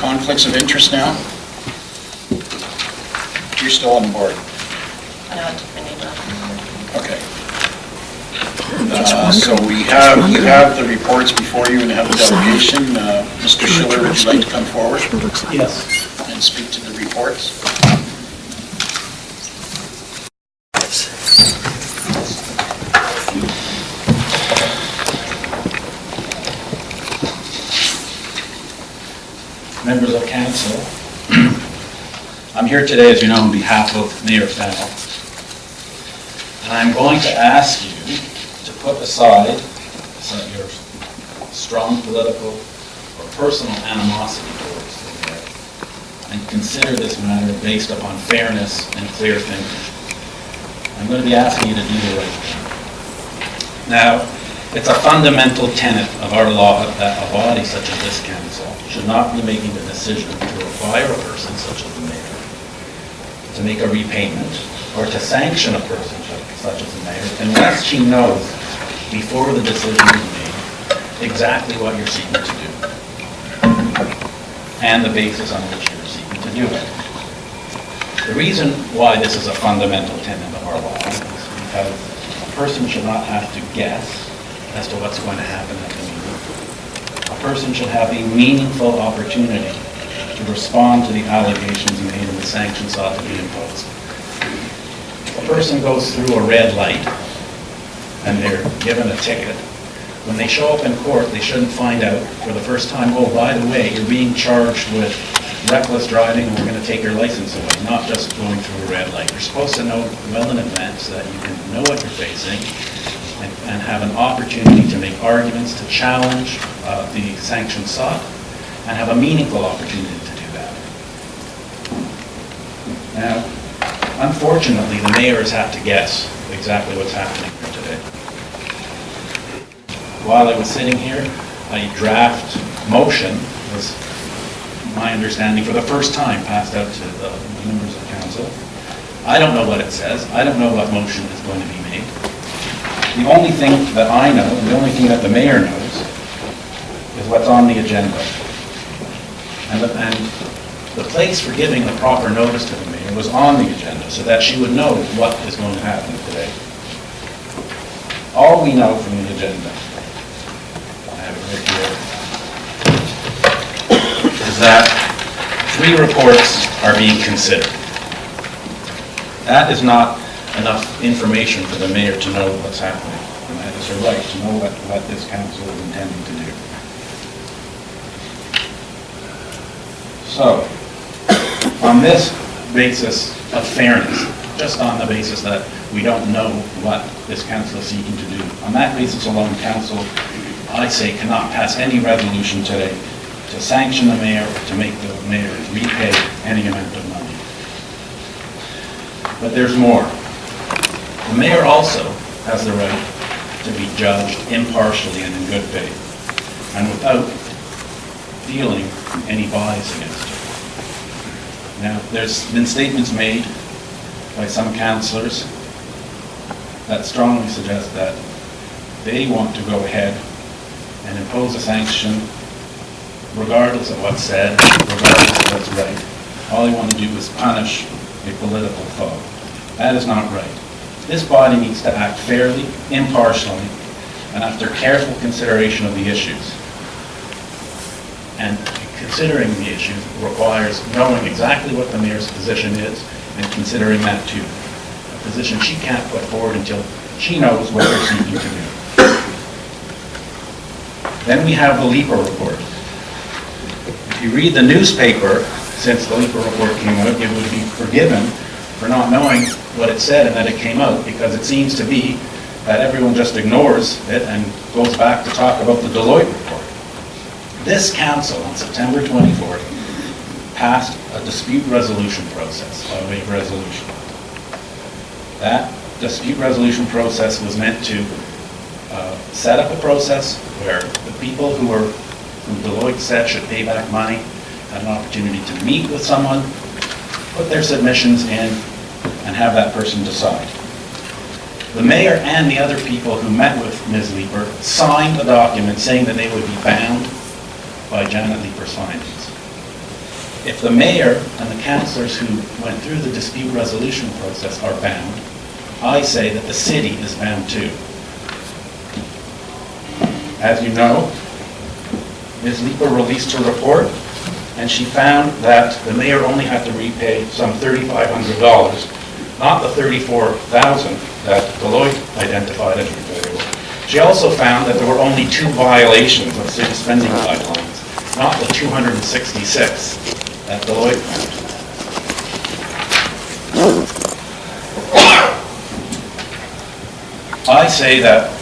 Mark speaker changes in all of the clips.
Speaker 1: conflicts of interest now? You're still on the board.
Speaker 2: I don't took my name off.
Speaker 1: Okay. So you have the reports before you and have the delegation. Mr. Shiller, would you like to come forward?
Speaker 3: Yes.
Speaker 1: And speak to the reports?
Speaker 3: Members of council, I'm here today, as you know, on behalf of Mayor Fennell. And I'm going to ask you to put aside your strong political or personal animosity towards the mayor and consider this matter based upon fairness and clear thinking. I'm going to be asking you to do the right thing. Now, it's a fundamental tenet of our law that a body such as this council should not be making the decision to require a person such as the mayor to make a repayment or to sanction a person such as the mayor unless she knows before the decision is made exactly what you're seeking to do and the basis on which you're seeking to do it. The reason why this is a fundamental tenet of our law is because a person should not have to guess as to what's going to happen at the meeting. A person should have a meaningful opportunity to respond to the allegations made and the sanctions sought to be imposed. If a person goes through a red light and they're given a ticket, when they show up in court, they shouldn't find out for the first time, oh, by the way, you're being charged with reckless driving and we're going to take your license away, not just going through a red light. You're supposed to know well in advance so that you can know what you're facing and have an opportunity to make arguments, to challenge the sanctions sought, and have a meaningful opportunity to do that. Now, unfortunately, the mayor has had to guess exactly what's happening here today. While I was sitting here, a draft motion was, my understanding, for the first time passed out to the members of council. I don't know what it says. I don't know what motion is going to be made. The only thing that I know, and the only thing that the mayor knows, is what's on the agenda. And the place for giving the proper notice to the mayor was on the agenda, so that she would know what is going to happen today. All we know from the agenda, I have it right here, is that 3 reports are being considered. That is not enough information for the mayor to know what's happening. And that is her right to know what this council is intending to do. So, on this basis of fairness, just on the basis that we don't know what this council is seeking to do, on that basis alone, council, I say, cannot pass any resolution today to sanction the mayor or to make the mayor repay any amount of money. But there's more. The mayor also has the right to be judged impartially and in good faith, and without feeling any bias against her. Now, there's been statements made by some councillors that strongly suggest that they want to go ahead and impose a sanction regardless of what's said, regardless of what's right. All they want to do is punish a political foe. That is not right. This body needs to act fairly, impartially, and after careful consideration of the issues. And considering the issues requires knowing exactly what the mayor's position is and considering that too. A position she can't put forward until she knows what they're seeking to do. Then we have the LEPA report. If you read the newspaper, since the LEPA report came out, you would be forgiven for not knowing what it said and that it came out, because it seems to be that everyone just ignores it and goes back to talk about the Deloitte report. This council on September 24th passed a dispute resolution process by way of resolution. That dispute resolution process was meant to set up a process where the people who Deloitte said should pay back money had an opportunity to meet with someone, put their submissions in, and have that person decide. The mayor and the other people who met with Ms. Leeper signed a document saying that they would be bound by Janet Leeper's findings. if the mayor and the councillors who went through the dispute resolution process are bound, I say that the city is bound too. As you know, Ms. Leeper released her report, and she found that the mayor only had to repay some $3,500, not the $34,000 that Deloitte identified as repayable. She also found that there were only 2 violations of city spending guidelines, not the 266 that Deloitte found. I say that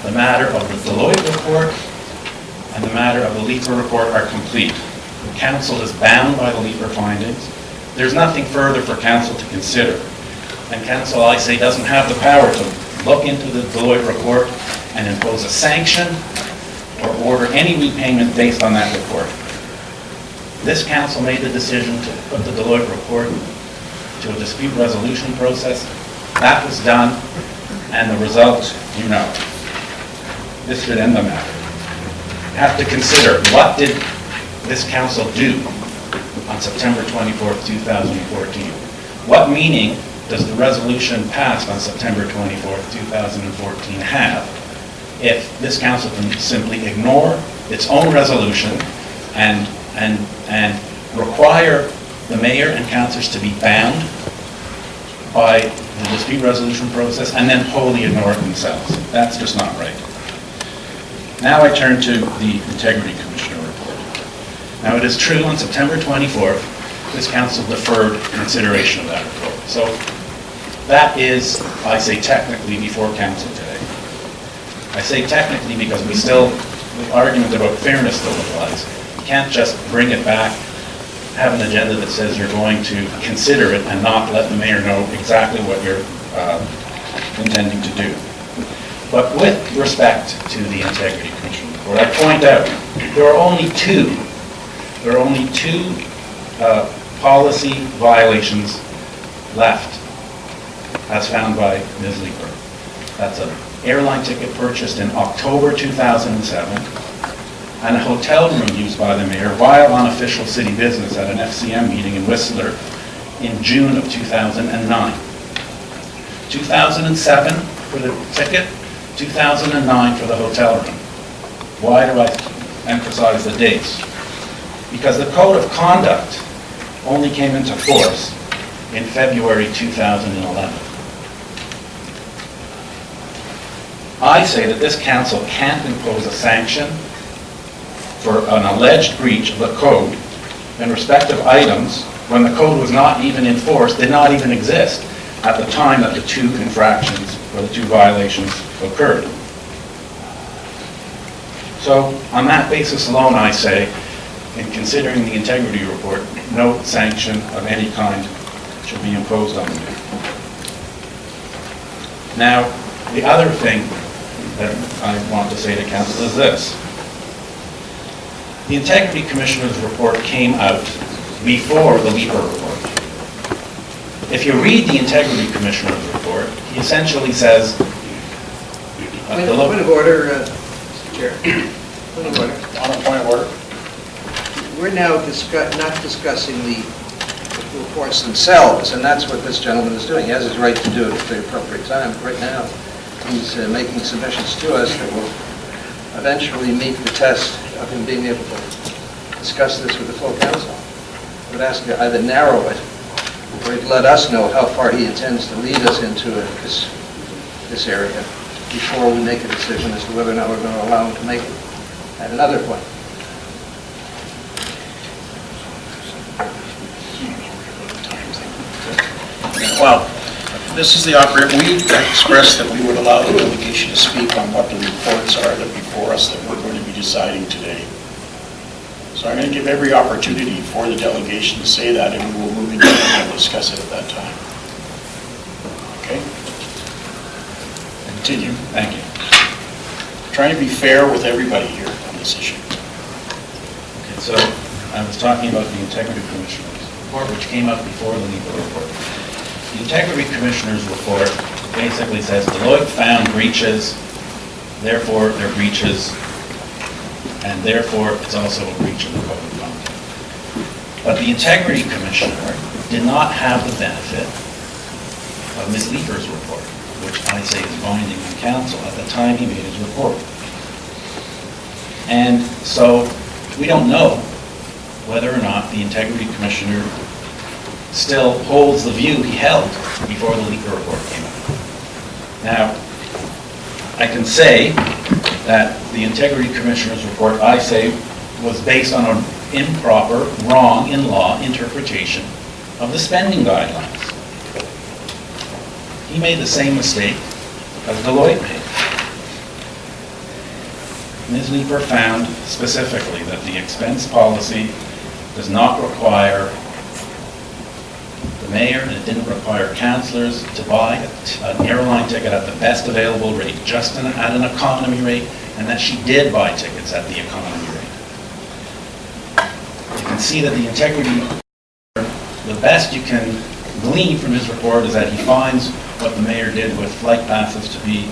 Speaker 3: the matter of the Deloitte report and the matter of the Leeper report are complete. The council is bound by the Leeper findings. There's nothing further for council to consider. And council, I say, doesn't have the power to look into the Deloitte report and impose a sanction or order any repayment based on that report. This council made the decision to put the Deloitte report to a dispute resolution process. That was done, and the result, you know. This should end the matter. You have to consider, what did this council do on September 24th, 2014? What meaning does the resolution passed on September 24th, 2014 have if this council can simply ignore its own resolution and require the mayor and councillors to be bound by the dispute resolution process and then wholly ignore it themselves? That's just not right. Now I turn to the Integrity Commissioner report. Now it is true on September 24th, this council deferred consideration of that report. So that is, I say technically, before council today. I say technically because the argument about fairness still applies. You can't just bring it back, have an agenda that says you're going to consider it and not let the mayor know exactly what you're intending to do. But with respect to the Integrity Commission report, I point out there are only two policy violations left as found by Ms. Leeper. That's an airline ticket purchased in October 2007 and a hotel room used by the mayor while on official city business at an FCM meeting in Whistler in June of 2009. 2007 for the ticket, 2009 for the hotel room. Why do I emphasize the dates? Because the Code of Conduct only came into force in February 2011. I say that this council can't impose a sanction for an alleged breach of the code and respective items when the code was not even in force, did not even exist at the time that the 2 infractions or the 2 violations occurred. So on that basis alone, I say, in considering the integrity report, no sanction of any kind should be imposed on me. Now, the other thing that I want to say to council is this. The Integrity Commissioner's report came out before the Leeper report. If you read the Integrity Commissioner's report, he essentially says...
Speaker 4: Point of order, Mr. Chair. Point of order.
Speaker 1: On a point of order.
Speaker 4: We're now not discussing the reports themselves, and that's what this gentleman is doing. He has his right to do it at the appropriate time. Right now, he's making submissions to us that will eventually meet the test of him being able to discuss this with the full council. I would ask you to either narrow it, or he'd let us know how far he intends to lead us into this area before we make a decision as to whether or not we're going to allow him to make it. At another point.
Speaker 1: Well, this is the operator. We expressed that we would allow the delegation to speak on what the reports are that before us that we're going to be deciding today. So I'm going to give every opportunity for the delegation to say that, and we will move into it and discuss it at that time. Okay? Continue.
Speaker 3: Thank you.
Speaker 1: Trying to be fair with everybody here on this issue.
Speaker 3: Okay, so I was talking about the Integrity Commissioner's report, which came out before the Leeper report. The Integrity Commissioner's report basically says Deloitte found breaches, therefore they're breaches, and therefore it's also a breach of the Code of Conduct. But the Integrity Commissioner did not have the benefit of Ms. Leeper's report, which I say is binding on council at the time he made his report. And so we don't know whether or not the Integrity Commissioner still holds the view he held before the Leeper report came out. Now, I can say that the Integrity Commissioner's report, I say, was based on an improper, wrong in law interpretation of the spending guidelines. He made the same mistake as Deloitte made. Ms. Leeper found specifically that the expense policy does not require the mayor, and it didn't require councillors to buy an airline ticket at the best available rate, just at an economy rate, and that she did buy tickets at the economy rate. You can see that the integrity, the best you can glean from his report is that he finds what the mayor did with flight passes to be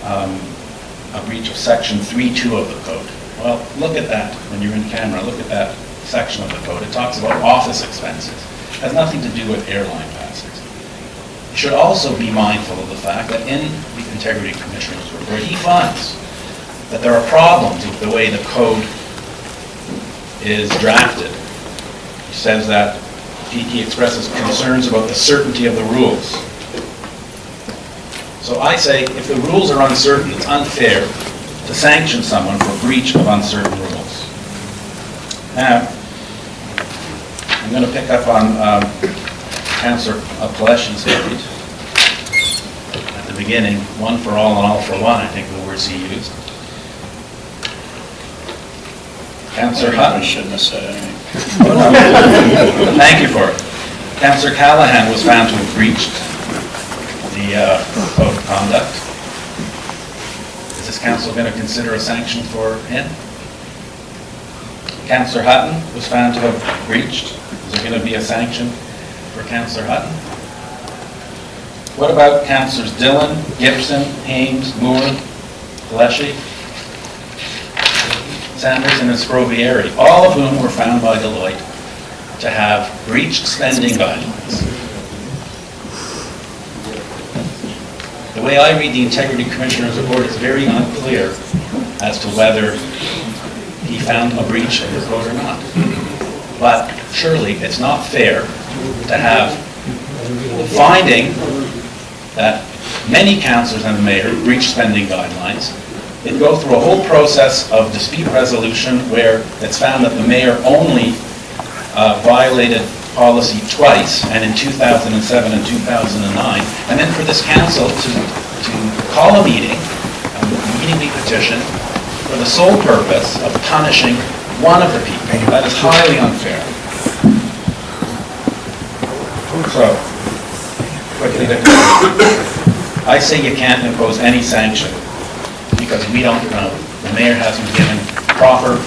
Speaker 3: a breach of section 3.2 of the code. Well, look at that when you're in camera, look at that section of the code. It talks about office expenses. It has nothing to do with airline passes. You should also be mindful of the fact that in the Integrity Commissioner's report, he finds that there are problems with the way the code is drafted. He says that he expresses concerns about the certainty of the rules. So I say, if the rules are uncertain, it's unfair to sanction someone for breach of uncertain rules. Now, I'm going to pick up on Councillor Paleshi's point at the beginning, one for all and all for one, I think the words he used. Councillor Hutton.
Speaker 1: I shouldn't have said anything.
Speaker 3: Thank you for it. Councillor Callahan was found to have breached the code of conduct. Is this council going to consider a sanction for him? Councillor Hutton was found to have breached. Is there going to be a sanction for Councillor Hutton? What about Councillors Dillon, Gibson, Hames, Moore, Paleshi, Sanders, and Esprovieri, all of whom were found by Deloitte to have breached spending guidelines? The way I read the Integrity Commissioner's report, it's very unclear as to whether he found a breach of the code or not. But surely it's not fair to have the finding that many councillors and the mayor breached spending guidelines. It go through a whole process of dispute resolution where it's found that the mayor only violated policy twice, and in 2007 and 2009, and then for this council to call a meeting be petitioned for the sole purpose of punishing one of the people. That is highly unfair. So, quickly, I say you can't impose any sanction because we don't know. The mayor hasn't given proper,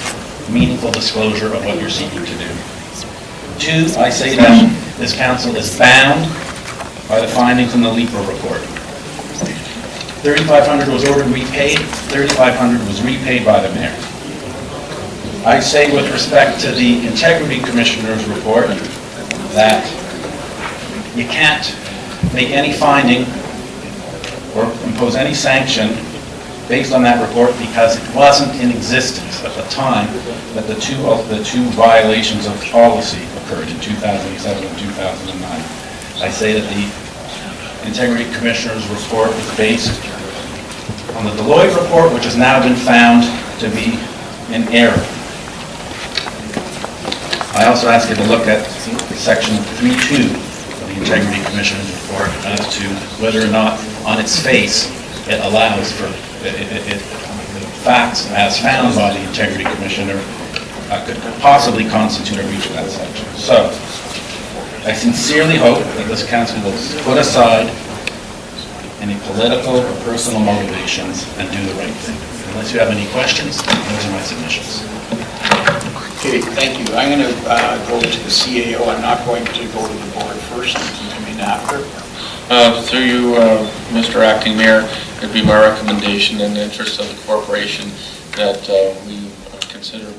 Speaker 3: meaningful disclosure of what you're seeking to do. Two, I say that this council is bound by the findings in the Leeper report. $3,500 was ordered repaid, $3,500 was repaid by the mayor. I say with respect to the Integrity Commissioner's report that you can't make any finding or impose any sanction based on that report because it wasn't in existence at the time that the two violations of policy occurred in 2007 and 2009. I say that the Integrity Commissioner's report is based on the Deloitte report, which has now been found to be in error. I also ask you to look at section 3.2 of the Integrity Commissioner's report as to whether or not, on its face, it allows for the facts as found by the Integrity Commissioner could possibly constitute a breach of that section. So, I sincerely hope that this council will put aside any political or personal motivations and do the right thing. Unless you have any questions, those are my submissions.
Speaker 1: Okay, thank you. I'm going to go to the CAO. I'm not going to go to the board first. You can come in after.
Speaker 5: Through you, Mr. Acting Mayor, it'd be my recommendation in the interest of the corporation that we consider